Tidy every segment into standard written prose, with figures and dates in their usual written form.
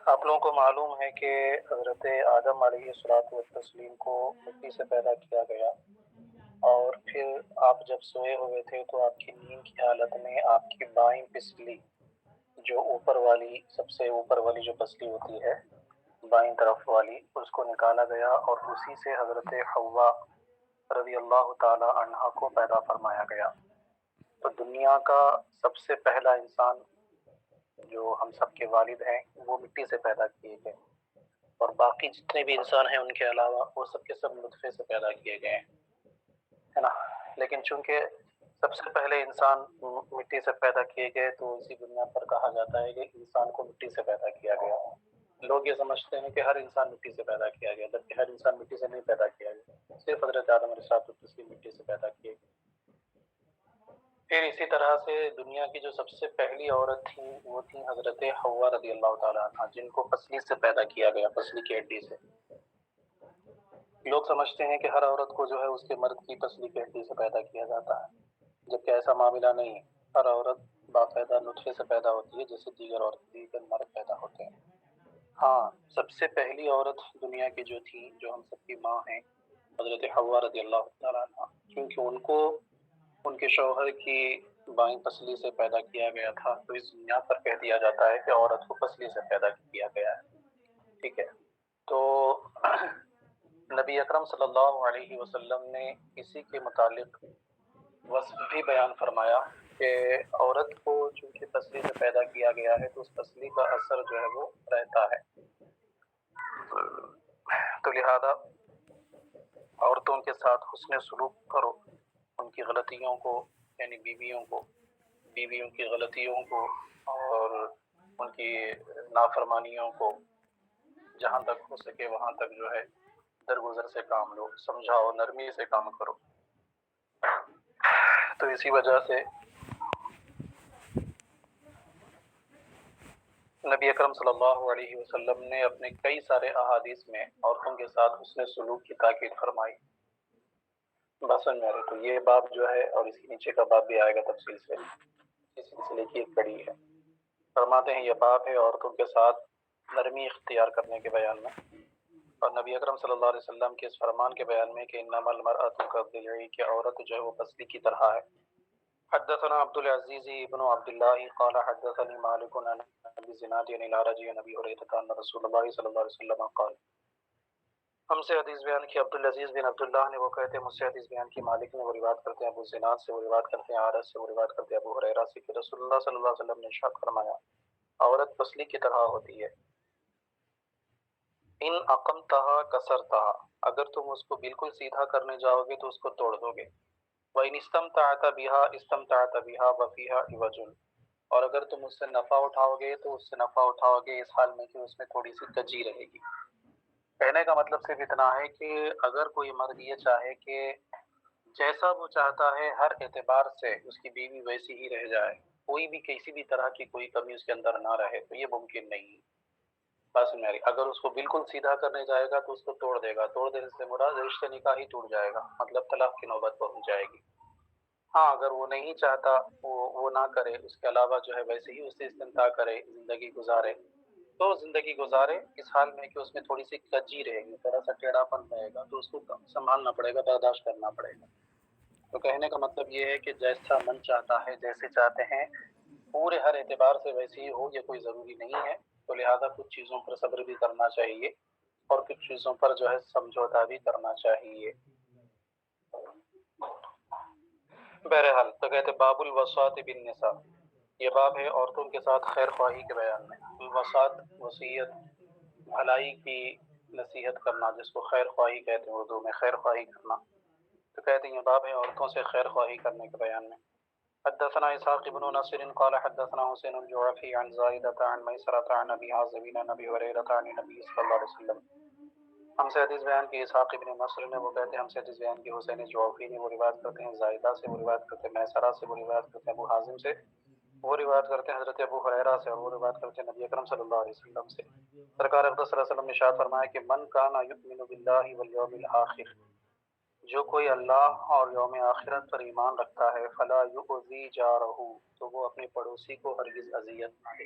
آپ لوگوں کو معلوم ہے کہ حضرت آدم علیہ الصلوۃ والتسلیم کو مٹی سے پیدا کیا گیا، اور پھر آپ جب سوئے ہوئے تھے تو آپ کی نیند کی حالت میں آپ کی بائیں پسلی، جو اوپر والی سب سے اوپر والی جو پسلی ہوتی ہے بائیں طرف والی، اس کو نکالا گیا اور اسی سے حضرت حوا رضی اللہ تعالی عنہا کو پیدا فرمایا گیا۔ تو دنیا کا سب سے پہلا انسان جو ہم سب کے والد ہیں وہ مٹی سے پیدا کیے گئے، اور باقی جتنے بھی انسان ہیں ان کے علاوہ وہ سب کے سب نطفے سے پیدا کیے گئے ہیں، ہے نا۔ لیکن چونکہ سب سے پہلے انسان مٹی سے پیدا کیے گئے تو اسی بنیاد پر کہا جاتا ہے کہ انسان کو مٹی سے پیدا کیا گیا۔ لوگ یہ سمجھتے ہیں کہ ہر انسان مٹی سے پیدا کیا گیا، جبکہ ہر انسان مٹی سے نہیں پیدا کیا گیا، صرف حضرت آدم علیہ السلام مٹی سے پیدا کیے گئے۔ پھر اسی طرح سے دنیا کی جو سب سے پہلی عورت تھی وہ تھی حضرت حوا رضی اللہ تعالیٰ عنہ، جن کو پسلی سے پیدا کیا گیا، پسلی کی ہڈی سے۔ لوگ سمجھتے ہیں کہ ہر عورت کو جو ہے اس کے مرد کی پسلی کی ہڈی سے پیدا کیا جاتا ہے، جبکہ ایسا معاملہ نہیں ہے۔ ہر عورت باقاعدہ نطفے سے پیدا ہوتی ہے، جیسے دیگر مرد پیدا ہوتے ہیں۔ ہاں، سب سے پہلی عورت دنیا کی جو تھی، جو ہم سب کی ماں ہیں، حضرت حوا رضی اللہ تعالیٰ عنہ، کیونکہ ان کو ان کے شوہر کی بائیں پسلی سے پیدا کیا گیا تھا، تو اس دنیا پر کہہ دیا جاتا ہے کہ عورت کو پسلی سے پیدا کیا گیا ہے، ٹھیک ہے۔ تو نبی اکرم صلی اللہ علیہ وسلم نے اسی کے متعلق وصف بھی بیان فرمایا کہ عورت کو چونکہ پسلی سے پیدا کیا گیا ہے تو اس پسلی کا اثر جو ہے وہ رہتا ہے، تو لہذا عورتوں کے ساتھ حسن سلوک کرو، ان کی غلطیوں کو، یعنی بیویوں کی غلطیوں کو اور ان کی نافرمانیوں کو جہاں تک ہو سکے وہاں تک جو ہے درگزر سے کام لو، سمجھاؤ، نرمی سے کام کرو۔ تو اسی وجہ سے نبی اکرم صلی اللہ علیہ وسلم نے اپنے کئی سارے احادیث میں عورتوں کے ساتھ حسن سلوک کی تاکید فرمائی۔ بات سمجھ میں آ رہی؟ تو یہ باب جو ہے اور اس کے نیچے کا باب بھی آئے گا تفصیل سے، اس سلسلے کی ایک کڑی ہے۔ فرماتے ہیں یہ باب ہے عورتوں کے ساتھ نرمی اختیار کرنے کے بیان میں، اور نبی اکرم صلی اللہ علیہ وسلم کے اس فرمان کے بیان میں کہ انما المرأة كالضلع، کہ عورت جو ہے وہ پسلی کی طرح ہے۔ حدثنا عبد العزيز بن عبد الله قال حدثني مالك عن ابي الزناد عن الأعرج عن ابي هريرة ان رسول الله صلی اللہ علیہ وسلم قال، ہم سے حدیث بیان کی عبد العزیز بن عبد اللہ نے، وہ کہتے ہیں مجھ سے حدیث بیان کی مالک نے، وہ روایت کرتے ہیں ابو الزناد سے، وہ روایت کرتے ہیں اعرج سے، وہ روایت کرتے ہیں ابو ہریرہ سے کہ رسول اللہ صلی اللہ علیہ وسلم نے ارشاد فرمایا عورت پسلی کی طرح ہوتی ہے، ان اقمتها کسرتها، اگر تم اس کو بالکل سیدھا کرنے جاؤ گے تو اس کو توڑ دو گے، وَإِنِ اسْتَمْتَعْتَ بِهَا اسْتَمْتَعْتَ بِهَا وَفِيهَا عِوَجٌ، اور اگر تم اس سے نفع اٹھاؤ گے تو اس سے نفع اٹھاؤ گے اس حال میں کہ اس میں تھوڑی سی کجی رہے گی۔ کہنے کا مطلب صرف اتنا ہے کہ اگر کوئی مرد یہ چاہے کہ جیسا وہ چاہتا ہے ہر اعتبار سے اس کی بیوی ویسی ہی رہ جائے، کوئی بھی کسی بھی طرح کی کوئی کمی اس کے اندر نہ رہے، تو یہ ممکن نہیں ہے۔ بس میری اگر اس کو بالکل سیدھا کرنے جائے گا تو اس کو توڑ دے گا، توڑ دینے سے مراد رشتہ نکاح ہی ٹوٹ جائے گا، مطلب طلاق کی نوبت پہنچ جائے گی۔ ہاں، اگر وہ نہیں چاہتا وہ نہ کرے، اس کے علاوہ جو ہے ویسے ہی اس سے استمتاع کرے، زندگی گزارے، تو زندگی گزارے اس حال میں کہ اس میں تھوڑی سی کجی رہے گی، تھوڑا سا ٹیڑھا پن رہے گا، تو اس کو سنبھالنا پڑے گا، برداشت کرنا پڑے گا۔ تو کہنے کا مطلب یہ ہے کہ جیسا من چاہتا ہے، جیسے چاہتے ہیں پورے ہر اعتبار سے ویسے ہی ہو، یہ کوئی ضروری نہیں ہے، تو لہٰذا کچھ چیزوں پر صبر بھی کرنا چاہیے اور کچھ چیزوں پر جو ہے سمجھوتا بھی کرنا چاہیے۔ بہرحال تو کہتے باب الوصاۃ بالنساء، یہ باب ہے عورتوں کے ساتھ خیر خواہی کے بیان میں۔ الوصاۃ وصیت، بھلائی کی نصیحت کرنا، جس کو خیر خواہی کہتے ہیں اردو میں، خیر خواہی کرنا۔ تو کہتے ہیں یہ باب ہے عورتوں سے خیر خواہی کرنے کے بیان میں۔ حدثنا اسحاق بن نصر قال حدثنا حسین الجعفی عن زائدة عن میسرة عن ابی عازب عن ابی ہریرة عن النبی صلی اللہ علیہ وسلم، ہم سے حدیث بیان کی اسحاق بن نصر نے، وہ کہتے ہیں ہم سے حدیث بیان کی حسین جعفی نے، وہ روایت کرتے ہیں زائدہ سے، وہ روایت کرتے ہیں میسرہ سے، وہ روایت کرتے ہیں ابو حازم سے، وہ روایت کرتے ہیں حضرت ابو ہریرہ سے، اور وہ روایت کرتے ہیں نبی اکرم صلی اللہ علیہ وسلم سے۔ سرکار اقدس صلی اللہ علیہ وسلم نے ارشاد فرمایا کہ من کان یؤمن باللہ والیوم الآخر، جو کوئی اللہ اور یوم آخرت پر ایمان رکھتا ہے، فلا یؤذی جارہ، تو وہ اپنے پڑوسی کو ہرگز اذیت نہ دے۔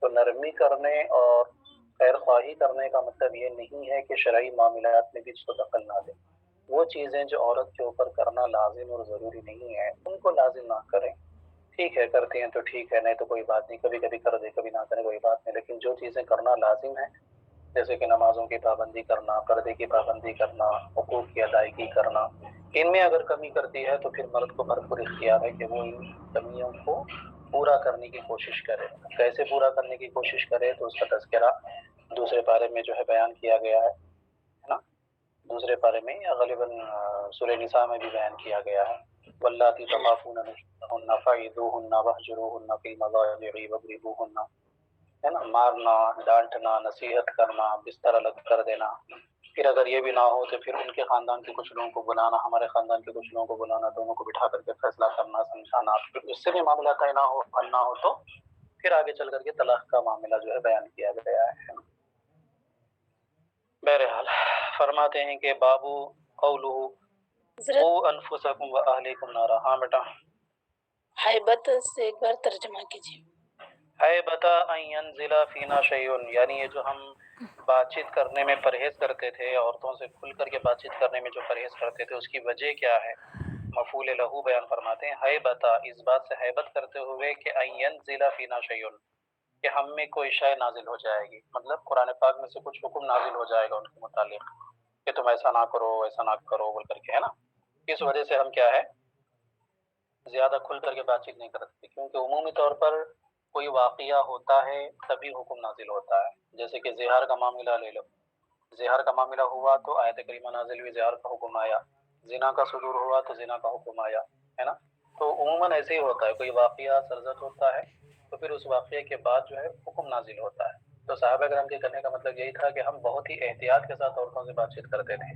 تو نرمی کرنے اور خیر خواہی کرنے کا مطلب یہ نہیں ہے کہ شرعی معاملات میں بھی اس کو دخل نہ دیں۔ وہ چیزیں جو عورت کے اوپر کرنا لازم اور ضروری نہیں ہے ان کو لازم نہ کریں، ٹھیک ہے کرتے ہیں تو ٹھیک ہے، نہیں تو کوئی بات نہیں، کبھی کبھی کر دے کبھی نہ کرے کوئی بات نہیں، لیکن جو چیزیں کرنا لازم ہے جیسے کہ نمازوں کی پابندی کرنا، پردے کی پابندی کرنا، حقوق کی ادائیگی کرنا، ان میں اگر کمی کرتی ہے تو پھر مرد کو بھرپور اختیار ہے کہ وہ ان کمیوں کو پورا کرنے کی کوشش کرے۔ کیسے پورا کرنے کی کوشش کرے تو اس کا تذکرہ دوسرے پارے میں جو ہے بیان کیا گیا ہے نا، دوسرے پارے میں یا غالباً سورہ نساء میں بھی بیان کیا گیا ہے، واللاتی تخافون نشوزہن فعظوہن واہجروہن فی المضاجع واضربوہن، ہے نا، مارنا، ڈانٹنا، نصیحت کرنا، بستر الگ کر دینا۔ پھر اگر یہ بھی نہ ہو تو پھر ان کے خاندان کے کچھ لوگوں کو بلانا، ہمارے خاندان کے کچھ لوگوں کو بلانا، دونوں کو بٹھا کر کے فیصلہ کرنا، سمجھانا، پھر اس سے بھی معاملہ طے نہ ہو، حل نہ ہو تو پھر آگے چل کر کے طلاق کا معاملہ جو ہے بیان کیا گیا ہے۔ بہرحال فرماتے ہیں کہ بابو قولہ قو انفسکم و اہلیکم نارا۔ ہاں بیٹا، حیبت سے ایک بار ترجمہ کیجیے۔ حیبتا ان ینزل فینا شیئن، یعنی یہ جو ہم بات چیت کرنے میں پرہیز کرتے تھے، عورتوں سے کھل کر کے بات چیت کرنے میں جو پرہیز کرتے تھے اس کی وجہ کیا ہے؟ مفعول لہو بیان فرماتے ہیں، حیبتا اس بات سے حیبت کرتے ہوئے کہ ان ینزل فینا شیئن، کہ ہم میں کوئی شے نازل ہو جائے گی، مطلب قرآن پاک میں سے کچھ حکم نازل ہو جائے گا ان کے متعلق کہ تم ایسا نہ کرو ایسا نہ کرو بول کر کے، ہے نا۔ اس وجہ سے ہم کیا ہے زیادہ کھل کر کے بات چیت نہیں کرتے، کیونکہ عمومی طور پر کوئی واقعہ ہوتا ہے تبھی حکم نازل ہوتا ہے۔ جیسے کہ زہار کا معاملہ لے لو، زہار کا معاملہ ہوا تو آیت کریمہ نازل ہوئی، زہار کا حکم آیا، زنا کا صدور ہوا تو زنا کا حکم آیا، ہے نا۔ تو عموماً ایسے ہی ہوتا ہے، کوئی واقعہ سرزد ہوتا ہے تو پھر اس واقعے کے بعد جو ہے حکم نازل ہوتا ہے۔ تو صحابہ کرام کے کرنے کا مطلب یہی تھا کہ ہم بہت ہی احتیاط کے ساتھ عورتوں سے بات چیت کرتے تھے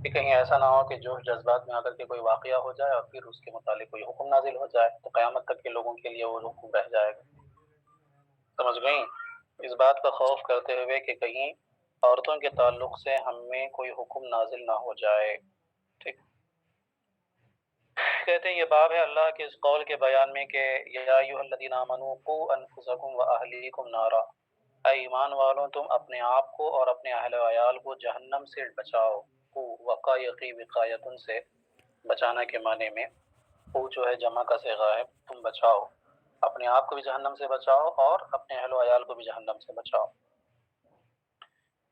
کہ کہیں ایسا نہ ہو کہ جو جذبات میں آ کر کے کوئی واقعہ ہو جائے اور پھر اس کے متعلق کوئی حکم نازل ہو جائے تو قیامت تک کے لوگوں کے لیے وہ حکم رہ جائے گا۔ سمجھ گئیں؟ اس بات کا خوف کرتے ہوئے کہ کہیں عورتوں کے تعلق سے ہم میں کوئی حکم نازل نہ ہو جائے، ٹھیک۔ کہتے ہیں یہ باب ہے اللہ کے اس قول کے بیان میں کہ یا ایھا الذین آمنوا قوا انفسکم واہلیکم نارا، اے ایمان والوں تم اپنے آپ کو اور اپنے اہل و عیال کو جہنم سے بچاؤ۔ وقایقی وقایتن سے بچانا کے معنی میں، وہ جو ہے جمع کا صیغہ ہے، تم بچاؤ، اپنے آپ کو بھی جہنم سے بچاؤ اور اپنے اہل و عیال کو بھی جہنم سے بچاؤ۔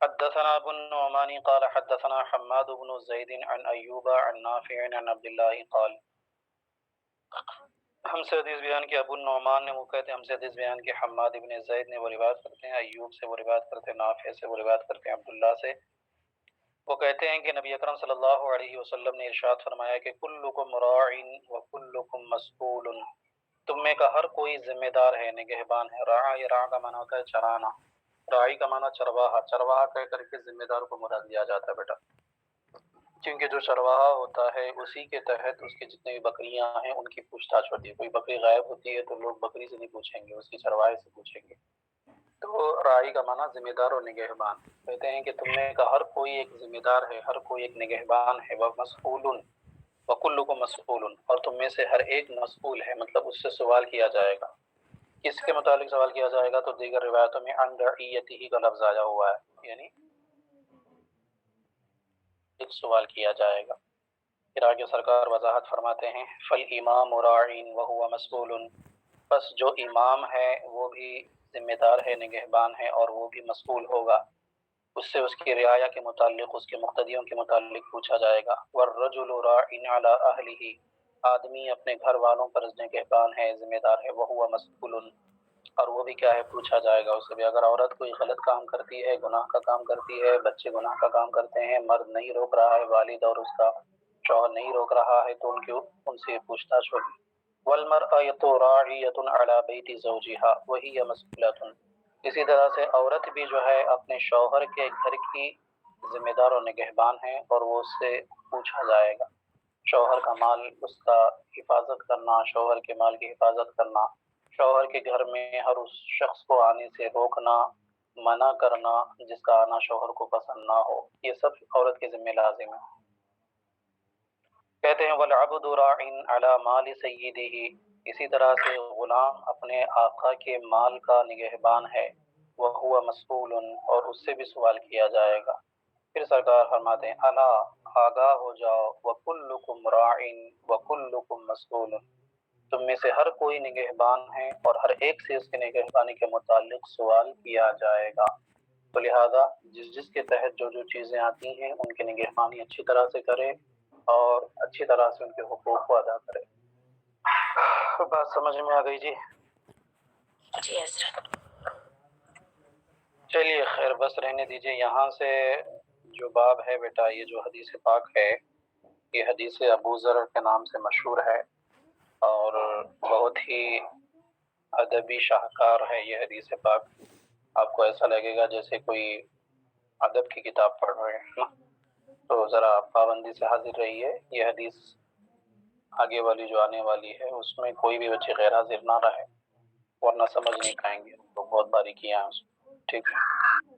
حدثنا ابو النعمان قال حدثنا حماد بن زید عن ایوب عن نافع عن عبد الله قال، ہم سے حدیث بیان کی ابو النعمان نے، وہ کہتے ہیں ہم سے حدیث بیان کی حماد بن زید نے، وہ روایت کرتے ہیں ایوب سے، وہ روایت کرتے ہیں نافع سے، وہ روایت کرتے ہیں عبداللہ سے، وہ کہتے ہیں کہ نبی اکرم صلی اللہ علیہ وسلم نے ارشاد فرمایا کہ کلکم راع وکلکم مسئول، تم میں کا ہر کوئی ذمہ دار ہے، نگہبان ہے۔ راع، یہ راع کا معنی ہوتا ہے چرانا، راعی کا معنی چرواہا، چرواہا کہہ کر کے ذمہ دار کو مراد دیا جاتا ہے بیٹا، کیونکہ جو چرواہا ہوتا ہے اسی کے تحت اس کے جتنے بھی بکریاں ہیں ان کی پوچھ تاچھ ہوتی ہے۔ کوئی بکری غائب ہوتی ہے تو لوگ بکری سے نہیں پوچھیں گے، اس کی چرواہے سے پوچھیں گے۔ تو راعی کا معنی ذمہ دار اور نگہبان۔ کہتے ہیں کہ تم میں کا ہر کوئی ایک ذمہ دار ہے، ہر کوئی ایک نگہبان ہے، وَمَسْئُولٌ وَكُلُّكُمْ مَسْئُولٌ، اور تم میں سے ہر ایک مسئول ہے، مطلب اس سے سوال کیا جائے گا۔ کس کے متعلق سوال کیا جائے گا؟ تو دیگر روایتوں میں عن رعیتہ کا لفظ آیا ہوا ہے، یعنی ایک سوال کیا جائے گا۔ پھر آگے سرکار وضاحت فرماتے ہیں فَالْإِمَامُ رَاعٍ وَهُوَ مَسْئُولٌ، بس جو امام ہے وہ بھی ذمہ دار ہے، نگہبان ہے، اور وہ بھی مسئول ہوگا، اس سے اس کی رعایا کے متعلق، اس کے مقتدیوں کے متعلق پوچھا جائے گا۔ وَالرَّجُلُ رَاعٍ عَلَىٰ أَهْلِهِ، آدمی اپنے گھر والوں پر نگہبان ہے، ذمہ دار ہے، وَهُوَ مَسْئُولٌ، اور وہ بھی کیا ہے پوچھا جائے گا اس سے بھی۔ اگر عورت کوئی غلط کام کرتی ہے، گناہ کا کام کرتی ہے، بچے گناہ کا کام کرتے ہیں، مرد نہیں روک رہا ہے، والد اور اس کا شوہر نہیں روک رہا ہے، تو ان سے پوچھ تاچھ ہوگی۔ وَالْمَرْأَةُ رَاعِيَةٌ عَلَىٰ بَيْتِ زَوْجِهَا وَهِيَ مَسْئُولَةٌ، اسی طرح سے عورت بھی جو ہے اپنے شوہر کے گھر کی ذمہ دار اور نگہبان ہے، اور وہ اس سے پوچھا جائے گا۔ شوہر کا مال، اس کا حفاظت کرنا، شوہر کے مال کی حفاظت کرنا، شوہر کے گھر میں ہر اس شخص کو آنے سے روکنا، منع کرنا جس کا آنا شوہر کو پسند نہ ہو، یہ سب عورت کے ذمہ لازم ہے۔ کہتے ہیں وَالْعَبْدُ رَاعٍ عَلَىٰ مَالِ سَيِّدِهِ، اسی طرح سے غلام اپنے آقا کے مال کا نگہبان ہے، وَهُوَ مسئول، اور اس سے بھی سوال کیا جائے گا۔ پھر سرکار فرماتے ہیں الا، آگاہ ہو جاؤ، وَكُلُّكُمْ رَاعٍ وَكُلُّكُمْ مسئول، تم میں سے ہر کوئی نگہبان ہے اور ہر ایک سے اس کے نگہبانی کے متعلق سوال کیا جائے گا۔ تو لہذا جس کے تحت جو چیزیں آتی ہیں ان کی نگہبانی اچھی طرح سے کرے اور اچھی طرح سے ان کے حقوق کو ادا کرے۔ بات سمجھ میں آ گئی جی؟ جی حضرت۔ چلیے خیر، بس رہنے دیجیے۔ یہاں سے جو باب ہے بیٹا، یہ جو حدیث پاک ہے، یہ حدیث ابو ذر کے نام سے مشہور ہے اور بہت ہی ادبی شاہکار ہے یہ حدیث پاک۔ آپ کو ایسا لگے گا جیسے کوئی ادب کی کتاب پڑھ رہے ہیں، تو ذرا پابندی سے حاضر رہیے۔ یہ حدیث آگے والی جو آنے والی ہے اس میں کوئی بھی بچے غیر حاضر نہ رہے، ورنہ سمجھ نہیں پائیں گے، تو بہت باریکیاں ہیں اس میں، ٹھیک ہے؟